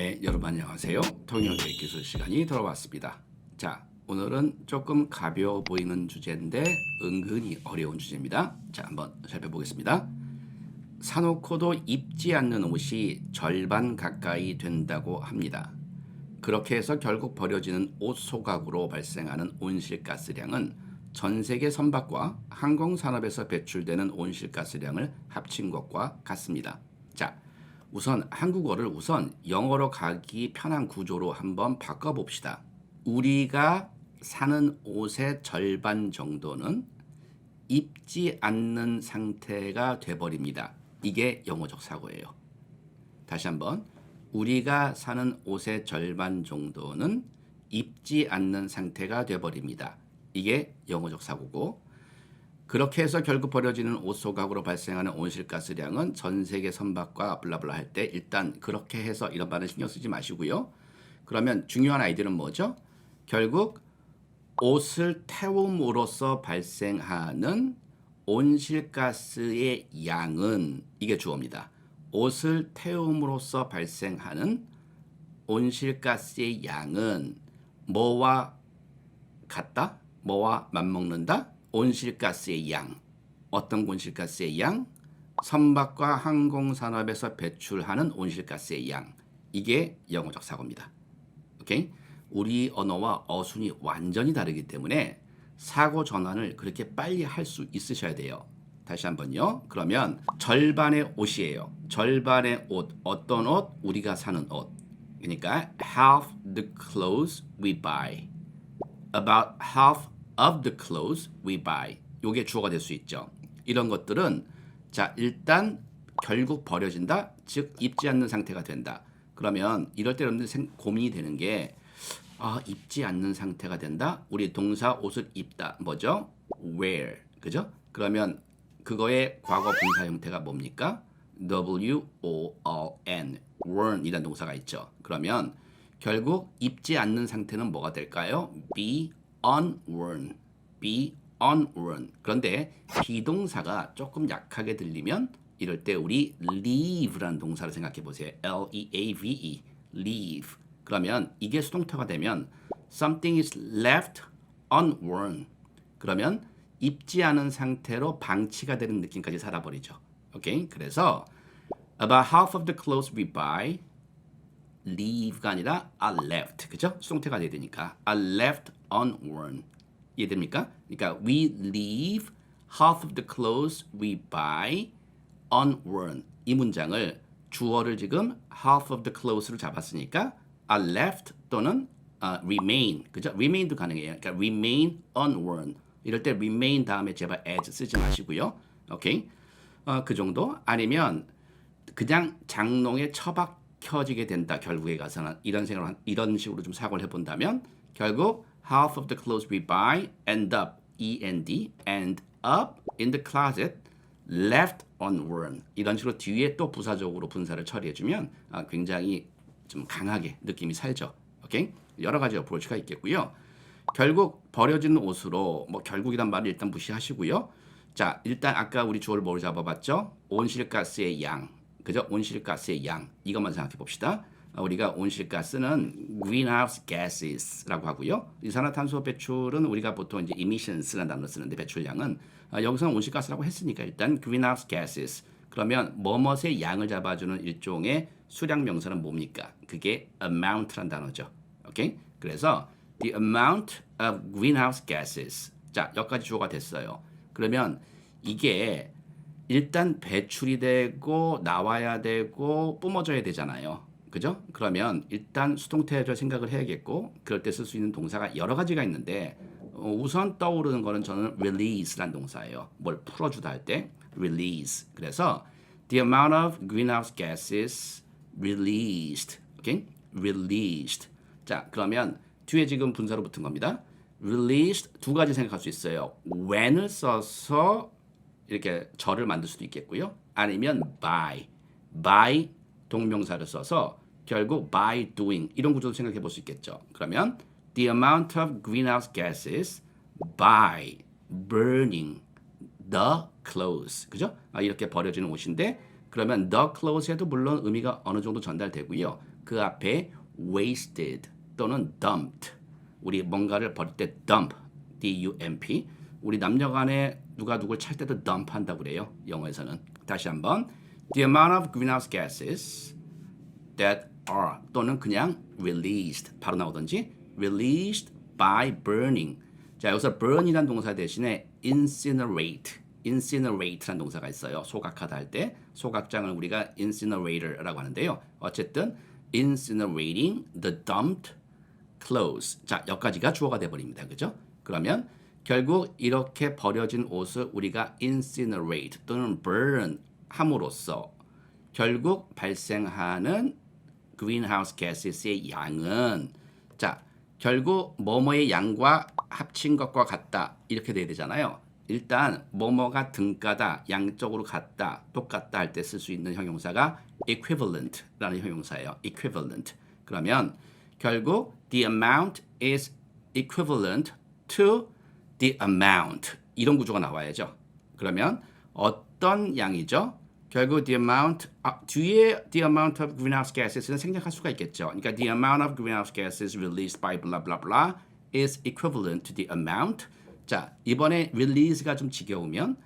네, 여러분 안녕하세요. 통역의 기술 시간이 돌아왔습니다. 자, 오늘은 조금 가벼워 보이는 주제인데 은근히 어려운 주제입니다. 자, 한번 살펴보겠습니다. 사놓고도 입지 않는 옷이 절반 가까이 된다고 합니다. 그렇게 해서 결국 버려지는 옷 소각으로 발생하는 온실가스량은 전 세계 선박과 항공산업에서 배출되는 온실가스량을 합친 것과 같습니다. 자, 우선 한국어를 영어로 가기 편한 구조로 한번 바꿔봅시다. 우리가 사는 옷의 절반 정도는 입지 않는 상태가 돼버립니다. 이게 영어적 사고예요. 다시 한번. 우리가 사는 옷의 절반 정도는 입지 않는 상태가 돼버립니다. 이게 영어적 사고고, 그렇게 해서 결국 버려지는 옷 소각으로 발생하는 온실가스량은 전 세계 선박과 블라블라 할 때 일단 그렇게 해서 이런 말은 신경 쓰지 마시고요. 그러면 중요한 아이디어는 뭐죠? 결국 옷을 태움으로써 발생하는 온실가스의 양은, 이게 주어입니다. 옷을 태움으로써 발생하는 온실가스의 양은 뭐와 같다? 뭐와 맞먹는다? 온실가스의 양. 어떤 온실가스의 양? 선박과 항공산업에서 배출하는 온실가스의 양. 이게 영어적 사고입니다. 오케이? 우리 언어와 어순이 완전히 다르기 때문에 사고 전환을 그렇게 빨리 할 수 있으셔야 돼요. 다시 한번요. 그러면 절반의 옷이에요. 절반의 옷. 어떤 옷? 우리가 사는 옷. 그러니까 half the clothes we buy. About half of the clothes we buy. 요게 주어가 될 수 있죠. 이런 것들은 자, 일단 결국 버려진다. 즉 입지 않는 상태가 된다. 그러면 이럴 때 여러분들 고민이 되는 게 입지 않는 상태가 된다. 우리 동사 옷을 입다. 뭐죠? wear. 그죠? 그러면 그거의 과거 분사 형태가 뭡니까? worn. worn 이라는 동사가 있죠. 그러면 결국 입지 않는 상태는 뭐가 될까요? be unworn. be unworn. 그런데 비동사가 조금 약하게 들리면 이럴 때 우리 leave라는 동사를 생각해 보세요. L-E-A-V-E. leave. 그러면 이게 수동태가 되면 something is left unworn. 그러면 입지 않은 상태로 방치가 되는 느낌까지 살아버리죠. 오케이? 그래서 about half of the clothes we buy leave가 아니라 are left. 그죠? 수동태가 돼야 되니까 are left unworn. 이해됩니까? 그러니까 we leave half of the clothes we buy unworn. 이 문장을 주어를 지금 half of the clothes로 잡았으니까 are left 또는 remain. 그죠? remain도 가능해요. 그러니까 remain unworn. 이럴 때 remain 다음에 제발 as 쓰지 마시고요. 오케이? 그 정도? 아니면 그냥 장롱에 처박혀지게 된다. 결국에 가서는 이런 식으로 좀 사고를 해본다면 결국 half of the clothes we buy end up end up in the closet left unworn. 이런 식으로 뒤에 또 부사적으로 분사를 처리해주면 굉장히 좀 강하게 느낌이 살죠. 오케이? 여러 가지 어프로치가 있겠고요. 결국 버려지는 옷으로 결국이란 말을 일단 무시하시고요. 자, 일단 아까 우리 주어를 뭐로 잡아봤죠? 온실가스의 양. 그죠? 온실가스의 양. 이것만 생각해 봅시다. 우리가 온실가스는 greenhouse gases라고 하고요. 이산화탄소 배출은 우리가 보통 이제 emissions라는 단어를 쓰는데 배출량은 여기서는 온실가스라고 했으니까 일단 greenhouse gases. 그러면 뭐뭇의 양을 잡아주는 일종의 수량 명사는 뭡니까? 그게 amount라는 단어죠. 오케이? 그래서 the amount of greenhouse gases. 자, 여기까지 주어가 됐어요. 그러면 이게 일단 배출이 되고 나와야 되고 뿜어져야 되잖아요. 그죠? 그러면 일단 수동태를 생각을 해야겠고 그럴 때 쓸 수 있는 동사가 여러 가지가 있는데 우선 떠오르는 거는 저는 release라는 동사예요. 뭘 풀어주다 할 때 release. 그래서 the amount of greenhouse gases released. 오케이? released. 자, 그러면 뒤에 지금 분사로 붙은 겁니다. released 두 가지 생각할 수 있어요. when을 써서 이렇게 절을 만들 수도 있겠고요. 아니면 by 동명사를 써서 결국 by doing 이런 구조도 생각해 볼 수 있겠죠. 그러면 the amount of greenhouse gases by burning the clothes. 그죠? 이렇게 버려지는 옷인데 그러면 the clothes에도 물론 의미가 어느 정도 전달되고요. 그 앞에 wasted 또는 dumped. 우리 뭔가를 버릴 때 dump, D-U-M-P. 우리 남녀간에 누가 누굴 찰 때도 dump 한다고 그래요. 영어에서는. 다시 한번. The amount of greenhouse gases that are 또는 그냥 released. 바로 나오든지 released by burning. 자, 여기서 burn이라는 동사 대신에 incinerate라는 동사가 있어요. 소각하다 할 때 소각장을 우리가 incinerator라고 하는데요. 어쨌든 incinerating the dumped clothes. 자, 여기까지가 주어가 돼버립니다. 그죠? 그러면 결국 이렇게 버려진 옷을 우리가 incinerate 또는 burn 함으로써 결국 발생하는 greenhouse gases의 양은 자, 결국 뭐뭐의 양과 합친 것과 같다 이렇게 돼야 되잖아요. 일단 뭐뭐가 등가다, 양쪽으로 같다, 똑같다 할 때 쓸 수 있는 형용사가 equivalent라는 형용사예요. equivalent. 그러면 결국 the amount is equivalent to the amount. 이런 구조가 나와야죠. 그러면 어떤 양이죠? 결국 the amount 뒤에 the amount of greenhouse gases는 생략할 수가 있겠죠. 그러니까 the amount of greenhouse gases released by blah blah blah is equivalent to the amount. 자, 이번에 release가 좀 지겨우면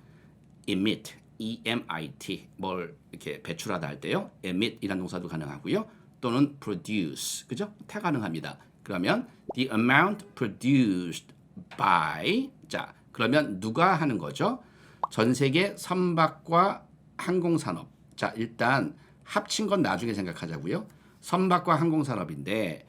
emit, E-M-I-T 뭘 이렇게 배출하다 할 때요. emit이라는 동사도 가능하고요. 또는 produce, 그죠? 다 가능합니다. 그러면 the amount produced by 자, 그러면 누가 하는 거죠? 전 세계 선박과 항공산업. 자, 일단 합친 건 나중에 생각하자고요. 선박과 항공산업인데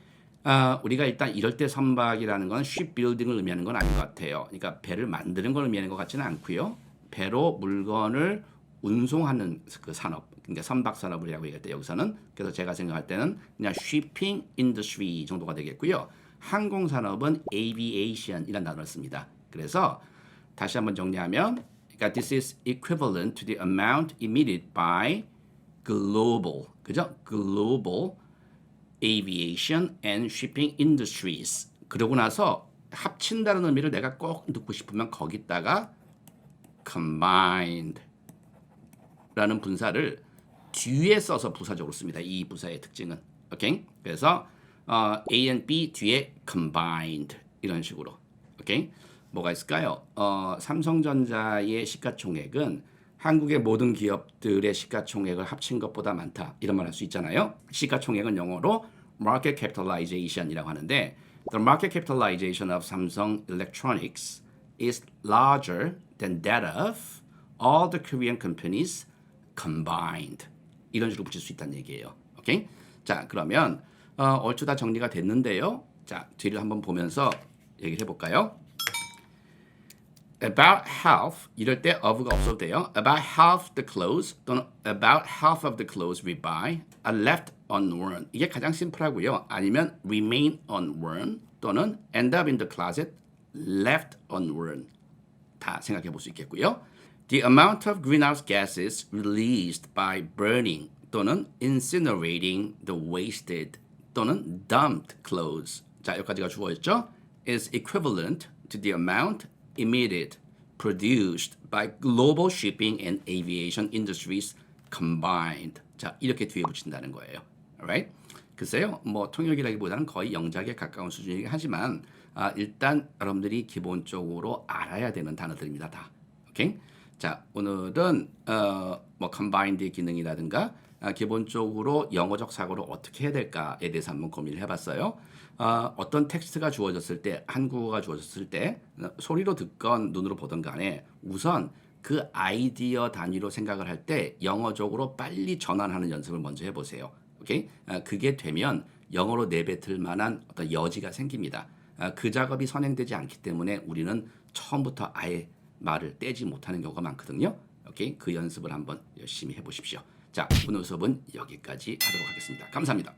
우리가 일단 이럴 때 선박이라는 건 shipbuilding을 의미하는 건 아닌 것 같아요. 그러니까 배를 만드는 걸 의미하는 것 같지는 않고요. 배로 물건을 운송하는 그 산업, 그러니까 선박 산업이라고 얘기할 때 여기서는 그래서 제가 생각할 때는 그냥 shipping industry 정도가 되겠고요. 항공 산업은 aviation이라는 단어를 씁니다. 그래서 다시 한번 정리하면, 그러니까 this is equivalent to the amount emitted by global, 그죠? global aviation and shipping industries. 그러고 나서 합친다는 의미를 내가 꼭 넣고 싶으면 거기다가 combined 라는 분사를 뒤에 써서 부사적으로 씁니다. 이 부사의 특징은. 오케이? 그래서 A and B 뒤에 combined 이런 식으로. 오케이? 뭐가 있을까요? 삼성전자의 시가총액은 한국의 모든 기업들의 시가총액을 합친 것보다 많다. 이런 말 할 수 있잖아요. 시가총액은 영어로 market capitalization이라고 하는데 the market capitalization of Samsung Electronics is larger than that of all the Korean companies combined. 이런 식으로 붙일 수 있다는 얘기예요. 오케이? 자, 그러면 얼추 다 정리가 됐는데요. 자, 뒤를 한번 보면서 얘기를 해볼까요? About half, 이럴 때 of가 없어도 돼요. About half the clothes 또는 about half of the clothes we buy are left unworn. 이게 가장 심플하고요. 아니면 remain unworn 또는 end up in the closet left unworn. 다 생각해 볼 수 있겠고요. The amount of greenhouse gases released by burning 또는 incinerating the wasted 또는 dumped clothes. 자, 여기까지가 주어였죠. is equivalent to the amount emitted, produced by global shipping and aviation industries combined. 자, 이렇게 뒤에 붙인다는 거예요. Alright? 글쎄요, 뭐 통역이라기보다는 거의 영작에 가까운 수준이긴 하지만 일단 여러분들이 기본적으로 알아야 되는 단어들입니다. 다. 오케이? 자, 오늘은 뭐 combined의 기능이라든가 기본적으로 영어적 사고를 어떻게 해야 될까에 대해서 한번 고민을 해봤어요. 어떤 텍스트가 주어졌을 때, 한국어가 주어졌을 때 소리로 듣건 눈으로 보던 간에 우선 그 아이디어 단위로 생각을 할 때 영어적으로 빨리 전환하는 연습을 먼저 해보세요. 오케이? 그게 되면 영어로 내뱉을 만한 어떤 여지가 생깁니다. 그 작업이 선행되지 않기 때문에 우리는 처음부터 아예 말을 떼지 못하는 경우가 많거든요. 오케이? 그 연습을 한번 열심히 해보십시오. 자, 오늘 수업은 여기까지 하도록 하겠습니다. 감사합니다.